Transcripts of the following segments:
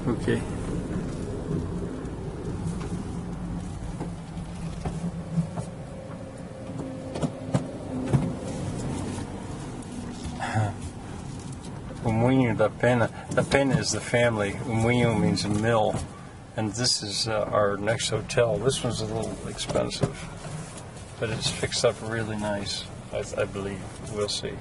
Okay. Muinho de Pena. De Pena is the family. Muinho means a mill. And this is our next hotel. This one's a little expensive, but it's fixed up really nice, I believe. We'll see.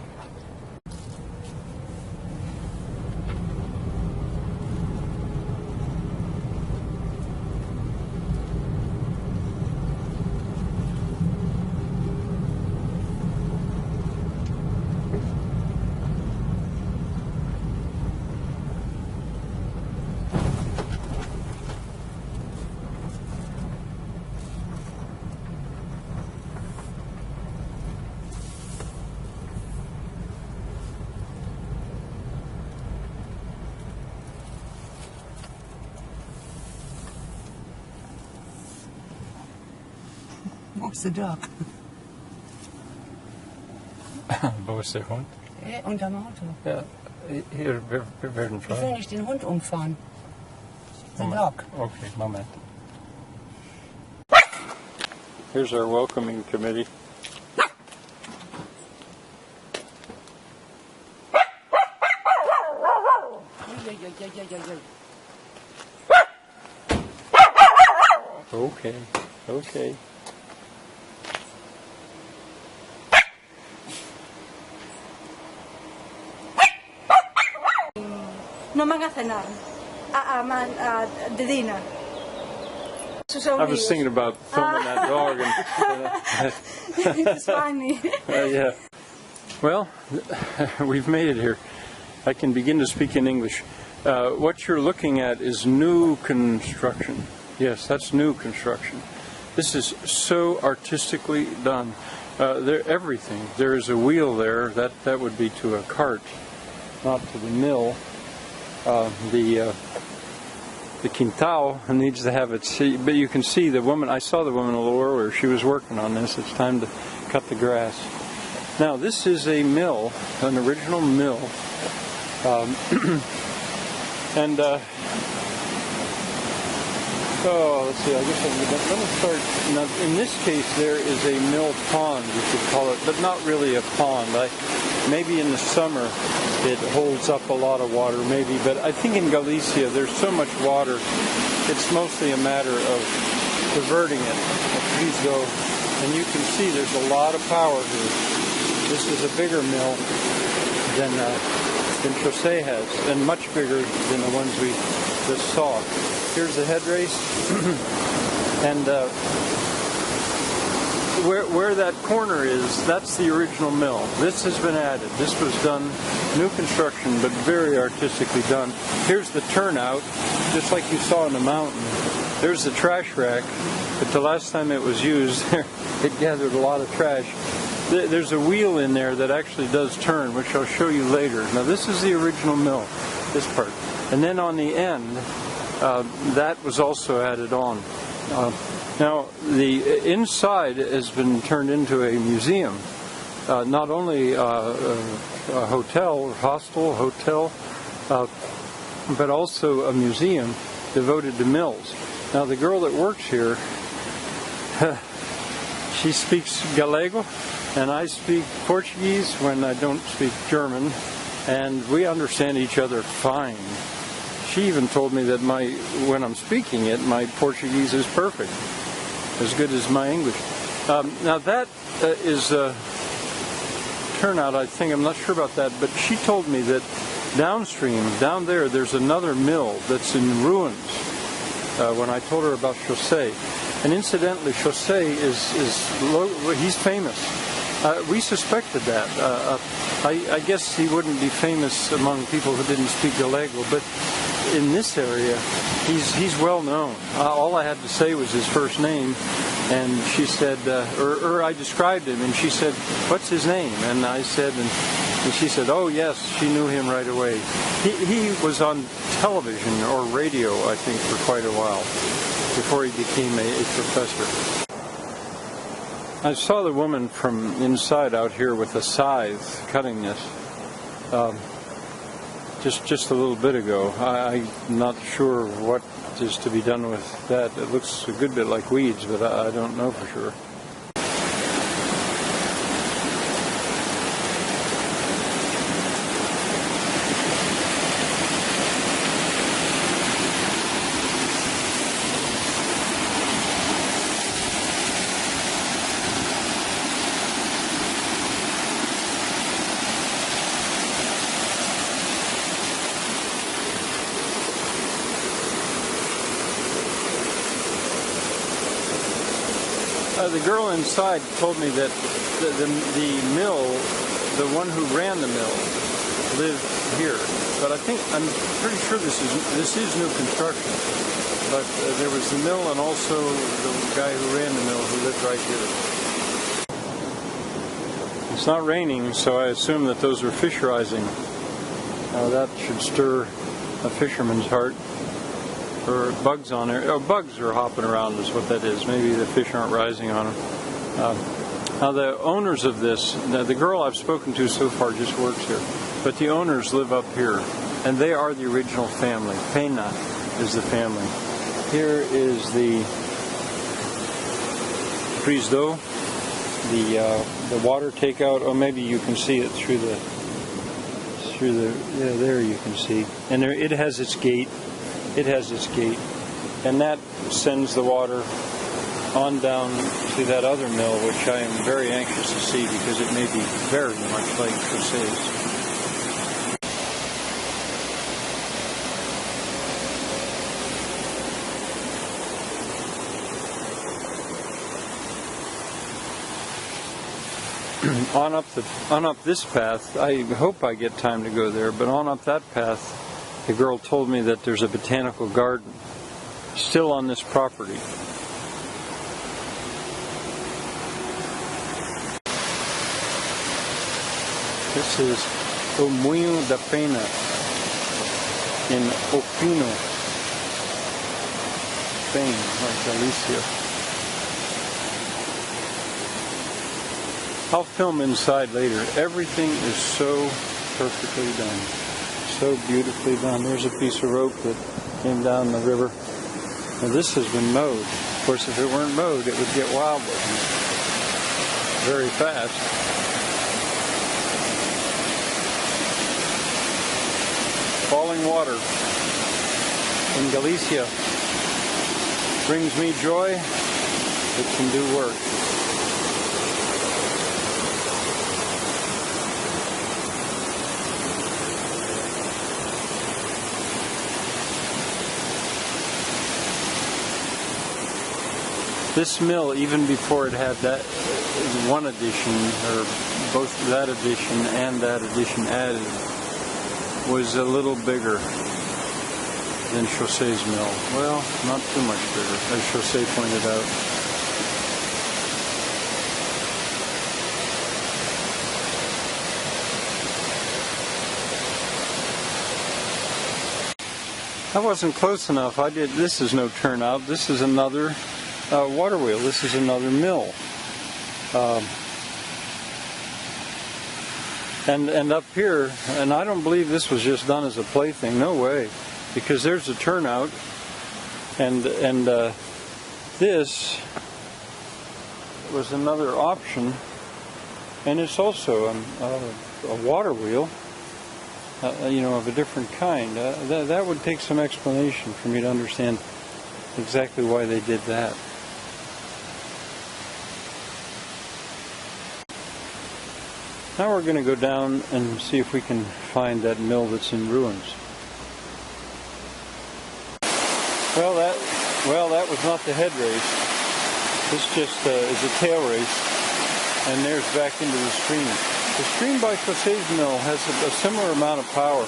Wo ist der Dog? Wo ist der Hund? Unterm Auto. Ja, hier, wir werden Ich fahren. will nicht den Hund umfahren. The dog. Okay, moment. Here's our welcoming committee. Okay, okay. No van a cenar, de dinner. I was thinking about filming that dog. It's funny. Yeah. Well, we've made it here. I can begin to speak in English. What you're looking at is new construction. Yes, that's new construction. This is so artistically done. Everything. There is a wheel there. That would be to a cart, not to the mill. The quintal needs to have its, but you can see the woman, I saw the woman a little earlier, she was working on this. It's time to cut the grass. Now this is a mill, an original mill, and let's see, I guess let me start. Now in this case there is a mill pond, you could call it, but not really a pond. Maybe in the summer it holds up a lot of water, maybe, but I think in Galicia there's so much water, it's mostly a matter of diverting it. Please go, and you can see there's a lot of power here. This is a bigger mill than Jose has, and much bigger than the ones we just saw. Here's the head race, and where that corner is, that's the original mill. This has been added. This was done, new construction, but very artistically done. Here's the turnout, just like you saw in the mountain. There's the trash rack, but the last time it was used, it gathered a lot of trash. There's a wheel in there that actually does turn, which I'll show you later. Now this is the original mill, this part. And then on the end, that was also added on. Now, the inside has been turned into a museum, not only a hotel, hostel, hotel, but also a museum devoted to mills. Now, the girl that works here, she speaks Gallego, and I speak Portuguese when I don't speak German, and we understand each other fine. She even told me that when I'm speaking it, my Portuguese is perfect, as good as my English. Now that is turnout, I think. I'm not sure about that, but she told me that downstream, down there's another mill that's in ruins. When I told her about Jose, and incidentally, Jose he's famous. We suspected that. I guess he wouldn't be famous among people who didn't speak Gallego, but in this area, he's well known. All I had to say was his first name, and she said, or I described him, and she said, "What's his name?" And I said, and she said, "Oh yes," she knew him right away. He was on television or radio, I think, for quite a while before he became a professor. I saw the woman from inside out here with a scythe cutting this. just a little bit ago. I'm not sure what is to be done with that. It looks a good bit like weeds, but I don't know for sure. The girl inside told me that the mill, the one who ran the mill, lived here. But I'm pretty sure this is new construction. But there was the mill and also the guy who ran the mill who lived right here. It's not raining, so I assume that those are fish rising. That should stir a fisherman's heart. Or bugs on there. Oh, bugs are hopping around is what that is. Maybe the fish aren't rising on them. Now the owners of this, the girl I've spoken to so far just works here, but the owners live up here, and they are the original family. Pena is the family. Here is the prise d'eau, the water takeout. Oh, maybe you can see it through the yeah, there you can see. And there it has its gate. It has its gate, and that sends the water on down to that other mill, which I am very anxious to see because it may be very much like José's. on up this path, I hope I get time to go there, but on up that path, the girl told me that there's a botanical garden still on this property. This is O Muinho de Pena in O Pino, Spain, like Galicia. I'll film inside later. Everything is so perfectly done. So beautifully done. There's a piece of rope that came down the river. Now this has been mowed. Of course, if it weren't mowed, it would get wild looking very fast. Falling water in Galicia brings me joy. It can do work. This mill, even before it had that one addition, or both that addition and that addition added, was a little bigger than José's mill. Well, not too much bigger, as José pointed out. I wasn't close enough. This is no turnout. This is another water wheel. This is another mill. And up here, and I don't believe this was just done as a plaything. No way, because there's a turnout, and this was another option, and it's also a water wheel, of a different kind. That would take some explanation for me to understand exactly why they did that. Now we're going to go down and see if we can find that mill that's in ruins. Well, that was not the head race. This just is a tail race, and there's back into the stream. The stream by José's mill has a similar amount of power.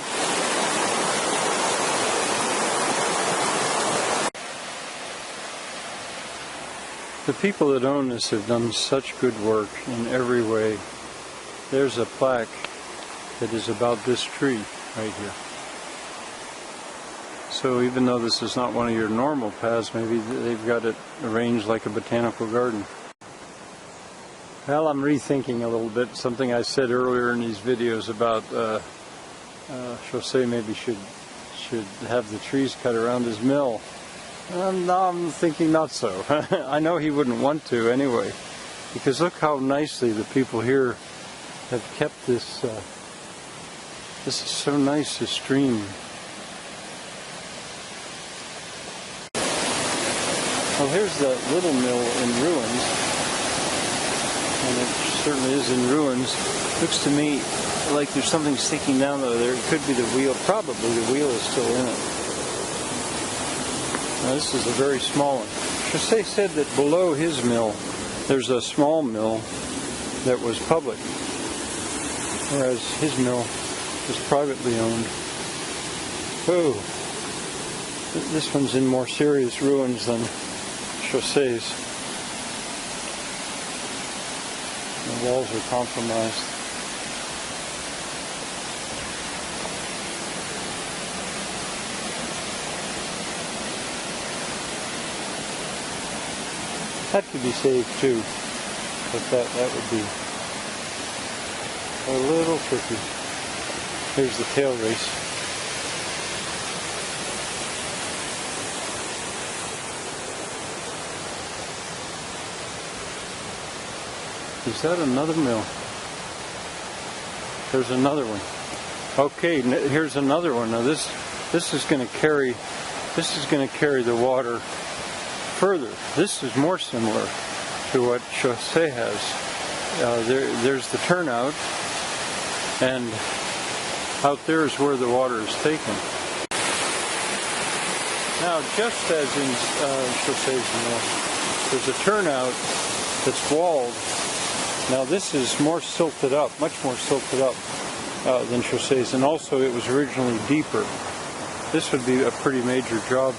The people that own this have done such good work in every way. There's a plaque that is about this tree right here. So even though this is not one of your normal paths, maybe they've got it arranged like a botanical garden. Well, I'm rethinking a little bit something I said earlier in these videos about Jose maybe should have the trees cut around his mill. No, I'm thinking not so. I know he wouldn't want to anyway, because look how nicely the people here have kept this. This is so nice, this stream. Well, here's the little mill in ruins, and it certainly is in ruins. Looks to me like there's something sticking down there. It could be the wheel. Probably the wheel is still in it. Now, this is a very small one. Jose said that below his mill, there's a small mill that was public, whereas his mill was privately owned. Oh, this one's in more serious ruins than Jose's. The walls are compromised. That could be saved too, but that would be a little tricky. Here's the tail race. Is that another mill? There's another one. Okay, here's another one. Now this is going to carry the water further. This is more similar to what Jose has. There's the turnout, and out there is where the water is taken. Now, just as in Jose's mill, there's a turnout that's walled. Now this is more silted up, much more silted up than Jose's, and also it was originally deeper. This would be a pretty major job,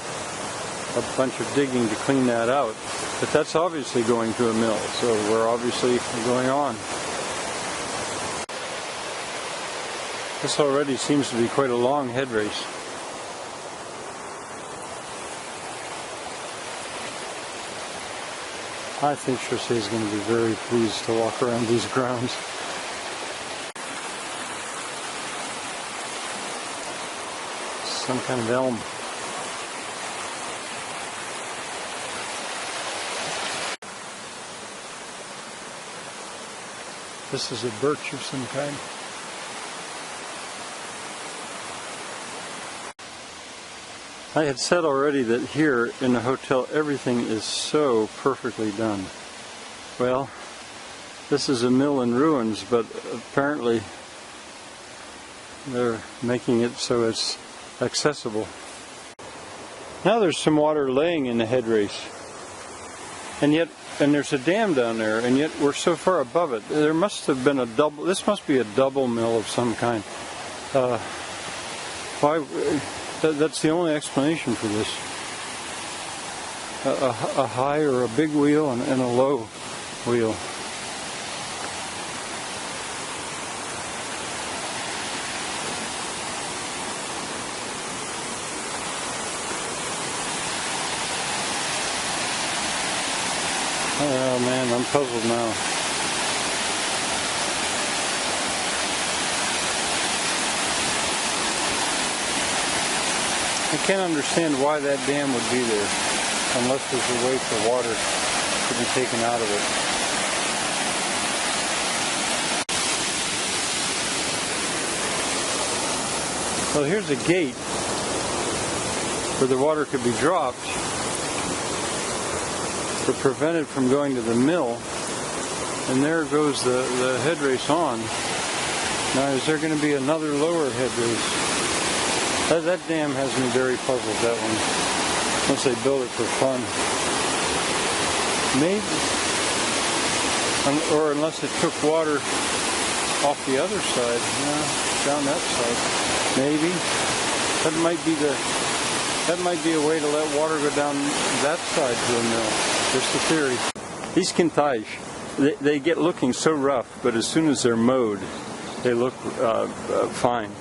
a bunch of digging to clean that out. But that's obviously going to a mill, so we're obviously going on. This already seems to be quite a long head race. I think Jose is going to be very pleased to walk around these grounds. Some kind of elm. This is a birch of some kind. I had said already that here in the hotel everything is so perfectly done. Well, this is a mill in ruins, but apparently they're making it so it's accessible. Now there's some water laying in the head race, and there's a dam down there, and yet we're so far above it. There must have been this must be a double mill of some kind. Why? That's the only explanation for this. A high or a big wheel and a low wheel. Oh man, I'm puzzled now. I can't understand why that dam would be there unless there's a way for water to be taken out of it. Well, here's a gate where the water could be dropped to prevent it from going to the mill, and there goes the head race on. Now, is there going to be another lower head race? That dam has me very puzzled, that one. Unless they build it for fun. Maybe. Or unless it took water off the other side. Down that side. Maybe. That might be a way to let water go down that side to a mill. Just a theory. These quintais, they get looking so rough, but as soon as they're mowed, they look fine.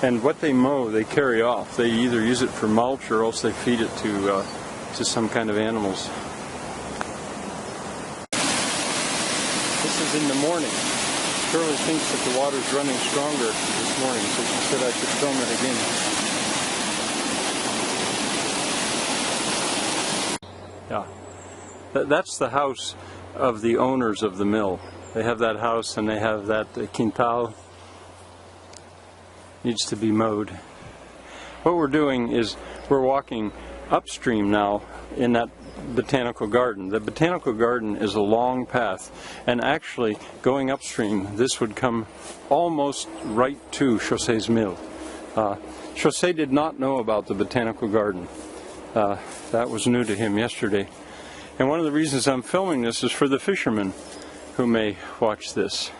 And what they mow, they carry off. They either use it for mulch or else they feed it to some kind of animals. This is in the morning. Shirley thinks that the water's running stronger this morning, so she said I should film it again. Yeah, that's the house of the owners of the mill. They have that house and they have that quintal. Needs to be mowed. What we're doing is we're walking upstream now in that botanical garden. The botanical garden is a long path, and actually going upstream, this would come almost right to José's mill. José did not know about the botanical garden. That was new to him yesterday. And one of the reasons I'm filming this is for the fishermen who may watch this.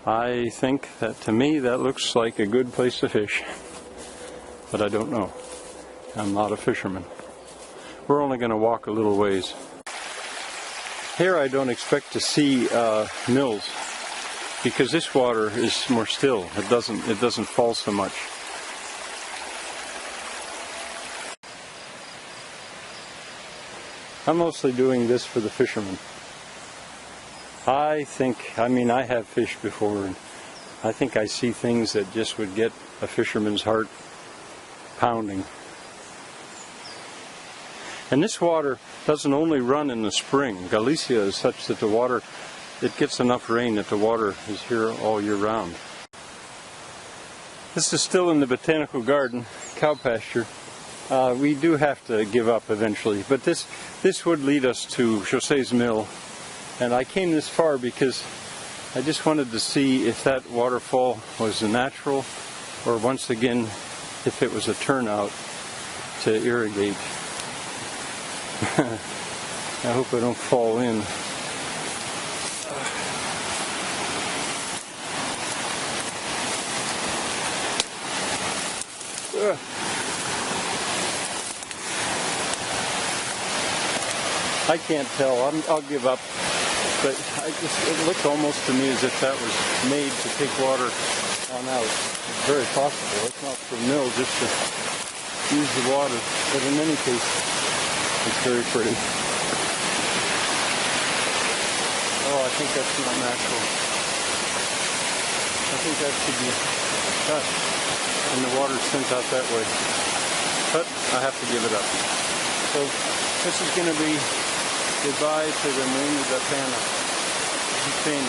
I think that, to me, that looks like a good place to fish. But I don't know. I'm not a fisherman. We're only going to walk a little ways. Here I don't expect to see mills, because this water is more still. It doesn't fall so much. I'm mostly doing this for the fishermen. I have fished before, and I think I see things that just would get a fisherman's heart pounding. And this water doesn't only run in the spring. Galicia is such that the water, it gets enough rain that the water is here all year round. This is still in the botanical garden, cow pasture. We do have to give up eventually, but this would lead us to José's mill. And I came this far because I just wanted to see if that waterfall was natural, or once again, if it was a turnout to irrigate. I hope I don't fall in. I can't tell. I'll give up. But it looked almost to me as if that was made to take water on out. It's very possible. It's not for the mill, just to use the water. But in any case, it's very pretty. Oh, I think that's not natural. I think that should be cut, and the water sent out that way. But I have to give it up. So this is going to be goodbye to the Muinho de Pena Hostel.